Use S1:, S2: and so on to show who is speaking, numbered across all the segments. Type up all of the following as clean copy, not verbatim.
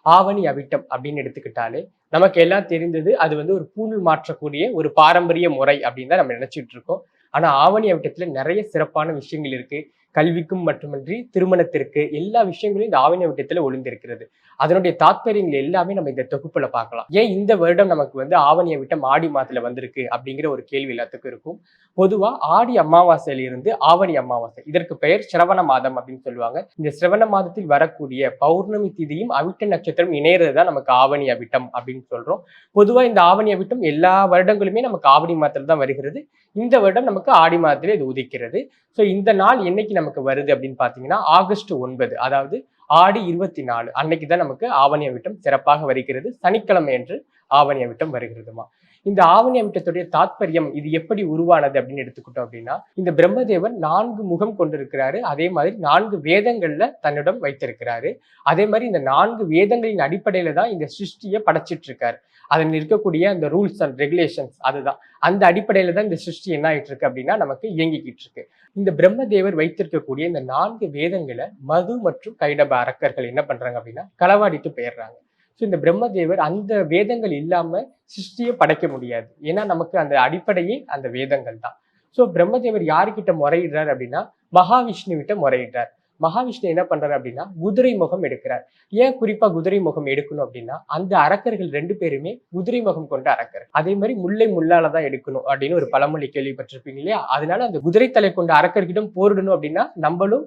S1: ஆவணி அவிட்டம் அப்படின்னு எடுத்துக்கிட்டாலே நமக்கு எல்லாம் தெரிந்தது அது வந்து ஒரு பூணூல் மாற்றக்கூடிய ஒரு பாரம்பரிய முறை அப்படின்னு தான் நம்ம நினைச்சிட்டு இருக்கோம். ஆனா ஆவணி அவிட்டத்துல நிறைய சிறப்பான விஷயங்கள் இருக்கு. கல்விக்கும் மட்டுமின்றி திருமணத்திற்கு எல்லா விஷயங்களும் இந்த ஆவணி அவிட்டத்துல ஒளிந்திருக்கிறது. அதனுடைய தாத்பரியங்கள் எல்லாமே நம்ம இந்த தொகுப்புல பார்க்கலாம். ஏன் இந்த வருடம் நமக்கு வந்து ஆவணி அவிட்டம் ஆடி மாதத்துல வந்திருக்கு அப்படிங்கிற ஒரு கேள்வி எல்லாத்துக்கும் இருக்கும். பொதுவா ஆடி அமாவாசையில இருந்து ஆவணி அமாவாசை, இதற்கு பெயர் சிரவண மாதம் அப்படின்னு சொல்லுவாங்க. இந்த சிரவண மாதத்தில் வரக்கூடிய பௌர்ணமி திதியும் அவிட்ட நட்சத்திரம் இணையறது தான் நமக்கு ஆவணி அவிட்டம் அப்படின்னு சொல்றோம். பொதுவா இந்த ஆவணி அவிட்டம் எல்லா வருடங்களுமே நமக்கு ஆவணி மாதத்துல தான் வருகிறது. இந்த வருடம் நமக்கு ஆடி மாதத்திலே இது உதிக்கிறது. ஸோ இந்த நாள் என்னைக்கு நமக்கு வருது அப்படின்னு பார்த்தீங்கன்னா ஆகஸ்ட் 9, அதாவது ஆடி 24 அன்னைக்கு தான் நமக்கு ஆவணி அவிட்டம் சிறப்பாக வருகிறது. சனிக்கிழமை அன்று ஆவணி அவிட்டம் வருகிறதுமா. இந்த ஆவணி அவிட்டத்துடைய தாத்பரியம் இது எப்படி உருவானது அப்படின்னு எடுத்துக்கிட்டோம் அப்படின்னா, இந்த பிரம்மதேவன் 4 முகம் கொண்டிருக்கிறாரு. அதே மாதிரி 4 வேதங்கள்ல தன்னிடம் வைத்திருக்கிறாரு. அதே மாதிரி இந்த 4 வேதங்களின் அடிப்படையில தான் இந்த சிருஷ்டியை படைச்சிட்டு இருக்காரு. அதில் இருக்கக்கூடிய அந்த ரூல்ஸ் அண்ட் ரெகுலேஷன்ஸ் அதுதான். அந்த அடிப்படையில தான் இந்த சிருஷ்டி என்ன ஆயிட்டு இருக்கு அப்படின்னா நமக்கு இயங்கிக்கிட்டு இருக்கு. இந்த பிரம்மதேவர் வைத்திருக்கக்கூடிய இந்த 4 வேதங்களை மது மற்றும் கைடப அரக்கர்கள் என்ன பண்றாங்க அப்படின்னா களவாடிட்டு போயிடுறாங்க. ஸோ இந்த பிரம்மதேவர் அந்த வேதங்கள் இல்லாம சிருஷ்டியை படைக்க முடியாது. ஏன்னா நமக்கு அந்த அடிப்படையே அந்த வேதங்கள் தான். ஸோ பிரம்மதேவர் யாருக்கிட்ட முறையிடுறார் அப்படின்னா மகாவிஷ்ணு கிட்ட முறையிடுறார். மகாவிஷ்ணு என்ன பண்றாரு அப்படின்னா குதிரை முகம் எடுக்கிறார். ஏன் குறிப்பா குதிரை முகம் எடுக்கணும் அப்படின்னா அந்த அரக்கர்கள் 2 பேருமே குதிரை முகம் கொண்ட அரக்கர். அதே மாதிரி முல்லை முள்ளாலதான் எடுக்கணும் அப்படின்னு ஒரு பழமொழி கேள்விப்பட்டிருப்பீங்க இல்லையா? அதனால அந்த குதிரை தலை கொண்ட அரக்கர்கிடம் போரிடணும் அப்படின்னா நம்மளும்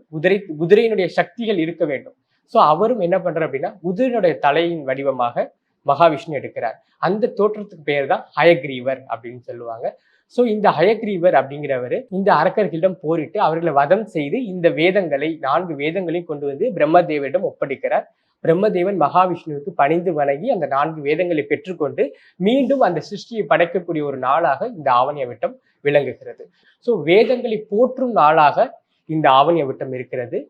S1: குதிரையினுடைய சக்திகள் இருக்க வேண்டும். சோ அவரும் என்ன பண்றாரு அப்படின்னா குதிரையினுடைய தலையின் வடிவமாக மகாவிஷ்ணு எடுக்கிறார். அந்த தோற்றத்துக்கு பெயர் தான் ஹயக்ரீவர் அப்படின்னு சொல்லுவாங்க. சோ இந்த ஹயக்ரீவர் அப்படிங்கிறவர் இந்த அரக்கர்களிடம் போரிட்டு அவர்களை வதம் செய்து இந்த வேதங்களை 4 வேதங்களையும் கொண்டு வந்து பிரம்மதேவரிடம் ஒப்படைக்கிறார். பிரம்மதேவன் மகாவிஷ்ணுவுக்கு பணிந்து வணங்கி அந்த 4 வேதங்களை பெற்றுக்கொண்டு மீண்டும் அந்த சிருஷ்டியை படைக்கக்கூடிய ஒரு நாளாக இந்த ஆவணி அவிட்டம் விளங்குகிறது. சோ வேதங்களை போற்றும் நாளாக இந்த ஆவணி அவிட்டம் இருக்கிறது.